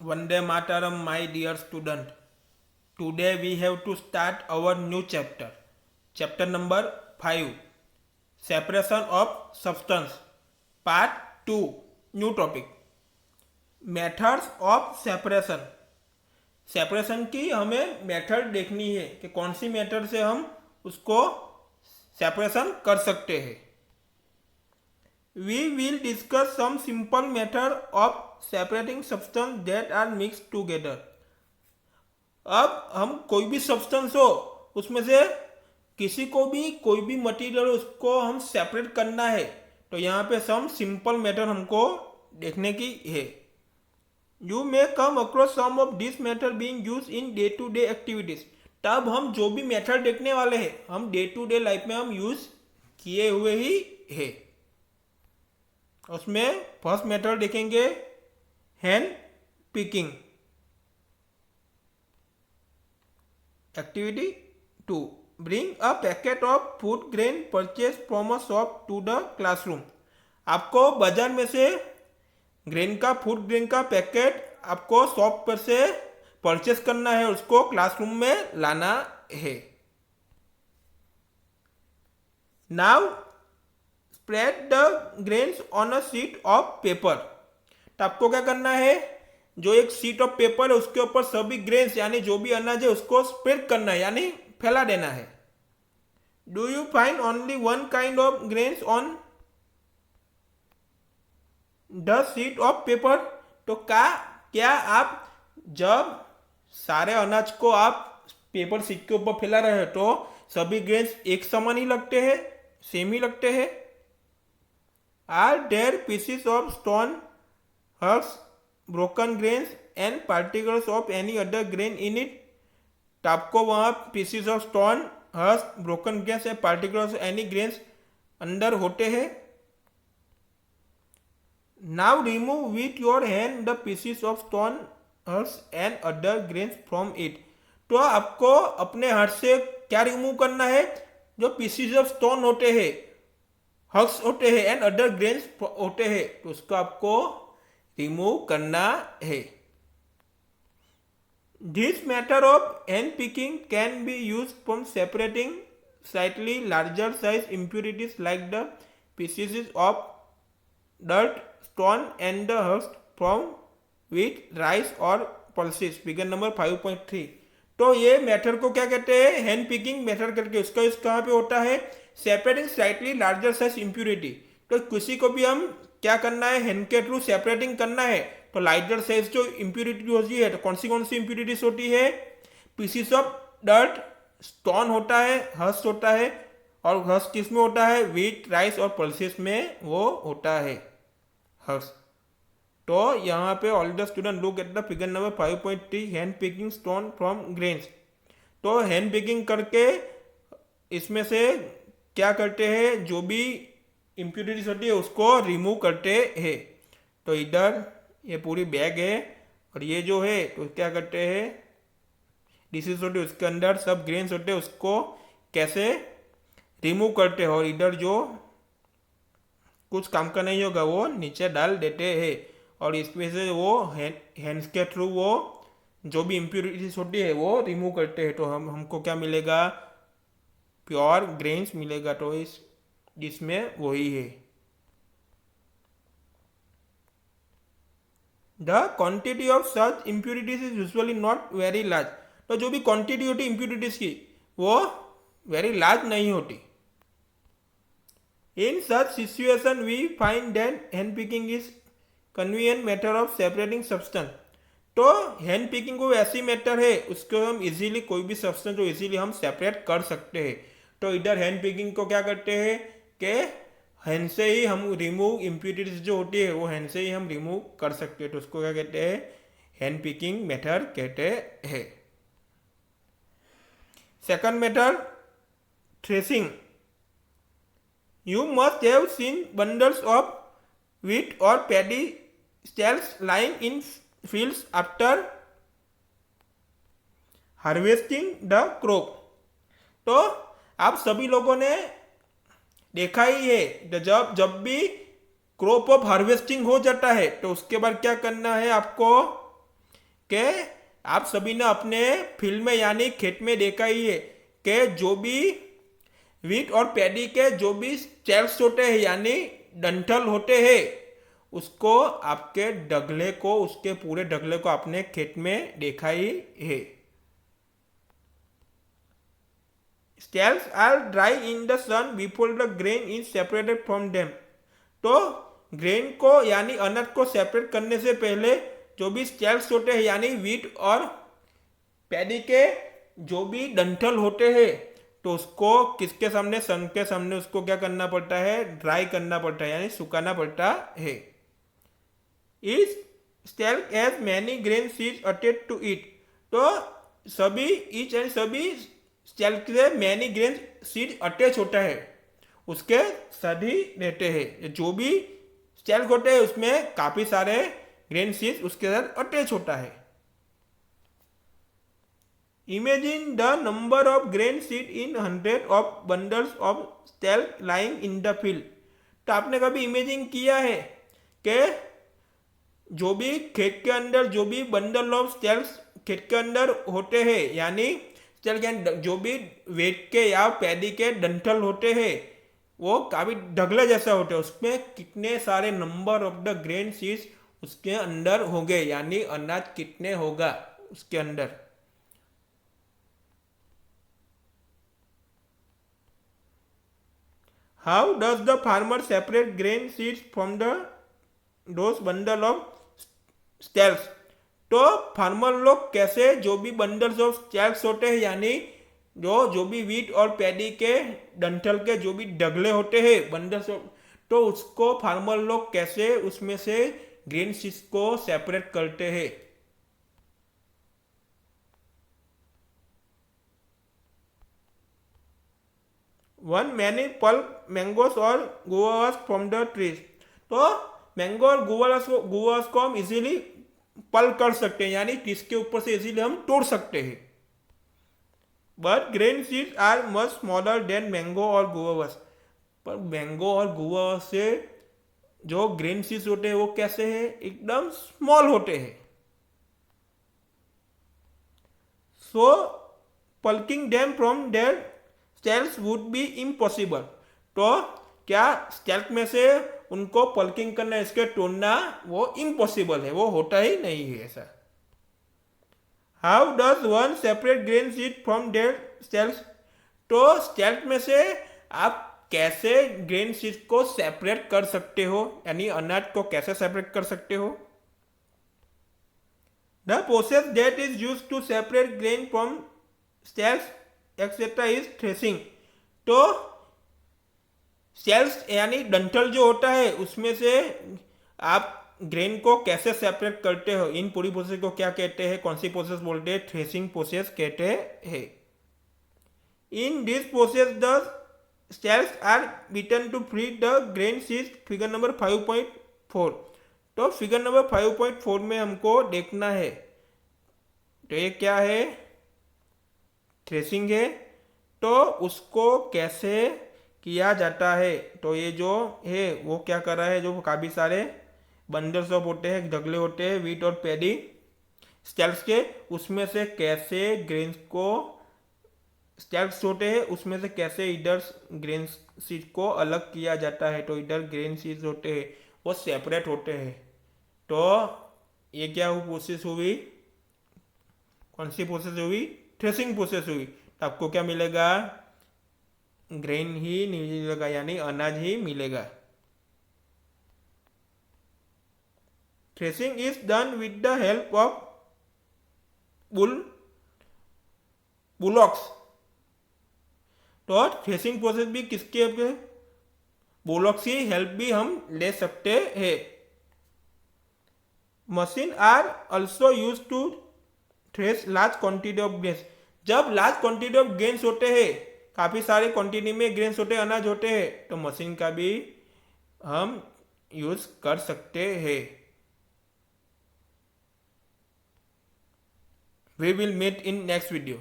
Vande Mataram, my dear student. Today we have to start our new chapter. Chapter number 5. Separation of substance. Part 2. New topic. Methods of separation. Separation की हमें method देखनी है कि कौन सी method से हम उसको सेपरेशन कर सकते हैं. We will discuss some simple method of separating substance that are mixed together. अब हम कोई भी सब्सटेंस हो उसमें से किसी को भी कोई भी मटेरियल उसको हम सेपरेट करना है तो यहाँ पे सम सिंपल मेथड हमको देखने की है. You may come across some of this method being use in day to day activities. तब हम जो भी मेथड देखने वाले हैं हम डे टू डे लाइफ में हम यूज किए हुए ही है. उसमें फर्स्ट मेथड देखेंगे hand picking. Activity 2. Bring a packet of food grain purchased from a shop to the classroom. आपको बाजार में से फूड ग्रेन का पैकेट आपको शॉप पर से परचेस करना है, उसको क्लासरूम में लाना है. Now spread the grains on a sheet of paper. तो आपको क्या करना है, जो एक शीट ऑफ पेपर है उसके ऊपर सभी ग्रेन्स यानी जो भी अनाज है उसको स्प्रेड करना है यानी फैला देना है. Do you find only one kind of grains on the sheet of paper. तो क्या आप जब सारे अनाज को आप पेपर शीट के ऊपर फैला रहे हो तो सभी ग्रेन्स एक समान ही लगते हैं, सेम ही लगते हैं. Are there pieces of stone, herbs, broken grains and particles of any other grain in it. तो आपको वहाँ pieces of stone, herbs, broken grains and particles of any grains अंदर होते हैं. Now remove with your hand the pieces of stone, herbs and other grains from it. तो आपको अपने हाथ से क्या रिमूव करना है, जो पीसेस ऑफ स्टोन होते हैं, हर्ब्स होते हैं एंड अदर ग्रेन्स होते हैं तो उसको आपको रिमूव करना है. This method of hand picking can be use for separating slightly larger size impurities like the pieces of dirt, stone and the herbs from wheat, rice और pulses. Figure number 5.3. तो ये मेथड को क्या कहते हैं, hand picking method करके. उसका use कहाँ पे होता है, separating slightly larger size impurity. तो किसी को भी हम क्या करना है, हैंड के थ्रू सेपरेटिंग करना है तो लार्जर साइज जो इम्प्यूरिटी होती है तो कौन सी इम्प्यूरिटीज होती है, पीसीस ऑफ डर्ट, स्टोन होता है, हर्स होता है और हर्स किस में होता है, व्हीट, राइस और पल्सेस में वो होता है हर्स. तो यहाँ पे all the student look at the figure number 5.3 hand picking stone from grains. तो हैंड पिकिंग करके इसमें से क्या करते हैं, जो भी इम्प्यूरिटीज होती है उसको रिमूव करते हैं. तो इधर ये पूरी बैग है और ये जो है तो क्या करते हैं, डिशेज होते हैं उसके अंदर सब ग्रेन्स होते हैं उसको कैसे रिमूव करते हैं और इधर जो कुछ काम का नहीं होगा वो नीचे डाल देते हैं और इसमें से वो हैंड्स के थ्रू वो जो भी इम्प्यूरिटीज होती है वो रिमूव करते हैं. तो हमको क्या मिलेगा, प्योर ग्रेन्स मिलेगा. तो इसमें वही है. The quantity of such impurities is usually not very large. तो जो भी क्वांटिटी होती है इम्प्यूरिटीज की वो वेरी लार्ज नहीं होती. In such situation we find that hand picking is convenient method of separating substance. तो हैंड पिकिंग को ऐसी मेथड है उसको हम इजीली कोई भी सब्सटेंस को इजीली हम सेपरेट कर सकते हैं. तो इधर हैंड पिकिंग को क्या करते हैं कि हैंड से ही हम रिमूव इम्प्यूरिटीज जो होती है वो हैंड से ही हम रिमूव कर सकते हैं. तो उसको क्या कहते हैं, हैंड पिकिंग मेथड कहते हैं. Second method threshing. You must have seen bundles of wheat or paddy stalks lying in fields after harvesting the crop. तो आप सभी लोगों ने देखा ही है जब भी क्रॉप ऑफ हार्वेस्टिंग हो जाता है तो उसके बाद क्या करना है आपको, कि आप सभी ने अपने फील्ड में यानी खेत में देखा ही है कि जो भी वीट और पैडी के जो भी स्टेल्स होते हैं यानी डंठल होते हैं, उसको आपके डगले को, उसके पूरे डगले को आपने खेत में देखा ही है। Stalks are dry in the sun before the grain is separated from them. तो ग्रेन को यानी अनाज को सेपरेट करने से पहले जो भी स्टेल्स होते हैं यानी वीट और पैडी के जो भी डंठल होते हैं, तो उसको किसके सामने, सन के सामने उसको क्या करना पड़ता है, ड्राई करना पड़ता है यानी सुखाना पड़ता है। इस stalk has many grain seeds attached to it. तो सभी ईच एंड सभी स्टेल्क से मैनी ग्रेन सीड अटैच होता है, उसके सभी रहते हैं। जो भी स्टेल्क होते हैं उसमें काफी सारे ग्रेन सीड्स उसके साथ अटैच होता है। Imagine the number of grain seed in hundred of bundles of stalk lying in the field। तो आपने कभी इमेजिन किया है कि जो भी खेत के अंदर जो भी बंडल ऑफ स्टेल्स खेत के अंदर होते हैं यानी स्टेल्क जो भी वेट के या पैडी के डंठल होते हैं वो काफी ढगले जैसा होते हैं, उसमें कितने सारे number of the grain seeds उसके अंदर होंगे यानी अनाज कितने होगा उसके अंदर। How does the farmer separate grain seeds from those bundle of stalks? तो फार्मर लोग कैसे जो भी बंडल्स ऑफ स्टेल्स होते हैं यानी जो भी वीट और पैडी के डंठल के जो भी डगले होते हैं बंडल्स, तो उसको फार्मर लोग कैसे उसमें से ग्रेन सीड्स को सेपरेट करते हैं। वन मैनी पल्प मैंगोस और गुआवास फ्रॉम द ट्रीज। तो मैंगो और गुआवास को हम इजीली पल्प कर सकते हैं यानी ट्रीज के ऊपर से इजीली हम तोड़ सकते हैं। But grain seeds are much smaller than mango और गुआवास। पर मैंगो और गुआवास से जो ग्रेन सीड्स होते हैं वो कैसे हैं, एकदम स्मॉल होते हैं। So plucking them from their stalks would be impossible. तो क्या स्टेल्क में से उनको पल्किंग करना, इसके तोड़ना वो इम्पॉसिबल है, वो होता ही नहीं है ऐसा। How does one separate grain seed from their stalks. तो स्टेल्क में से आप कैसे ग्रेन सीड को सेपरेट कर सकते हो यानी अनाज को कैसे सेपरेट कर सकते हो। The process that is used to separate grain from stalks etcetera is threshing. तो सेल्स यानी डंठल जो होता है उसमें से आप ग्रेन को कैसे सेपरेट करते हो, इन पूरी प्रोसेस को क्या कहते हैं, कौन सी प्रोसेस बोलते हैं, थ्रेसिंग प्रोसेस कहते हैं। In this process the cells are beaten to free the grain seeds. Figure number 5.4। तो फिगर नंबर 5.4 में हमको देखना है, तो ये क्या है, थ्रेसिंग है। तो उसको कैसे किया जाता है, तो ये जो है वो क्या कर रहा है, जो काफ़ी सारे बंडल्स ऑफ होते हैं, ढगले होते हैं वीट और पैडी स्टेल्स के, उसमें से कैसे ग्रेन्स को, स्टेल्स होते हैं उसमें से कैसे इधर ग्रेन सीड को अलग किया जाता है। तो इधर ग्रेन सीड्स होते हैं वो सेपरेट होते हैं। तो ये क्या प्रोसेस हुई, कौन सी प्रोसेस हुई, थ्रेसिंग प्रोसेस हुई। तो आपको क्या मिलेगा, ग्रेन ही मिलेगा यानी अनाज ही मिलेगा। Threshing is done with the help of bullocks. तो थ्रेसिंग प्रोसेस भी किसके हेल्प है, बुलॉक्स की हेल्प भी हम ले सकते हैं। Machine are also use to thresh large quantity of grains. जब लार्ज क्वांटिटी ऑफ ग्रेन्स होते हैं, काफी सारे क्वांटिटी में ग्रेन्स होते हैं, अनाज होते हैं, तो मशीन का भी हम यूज कर सकते हैं। We will meet in next video.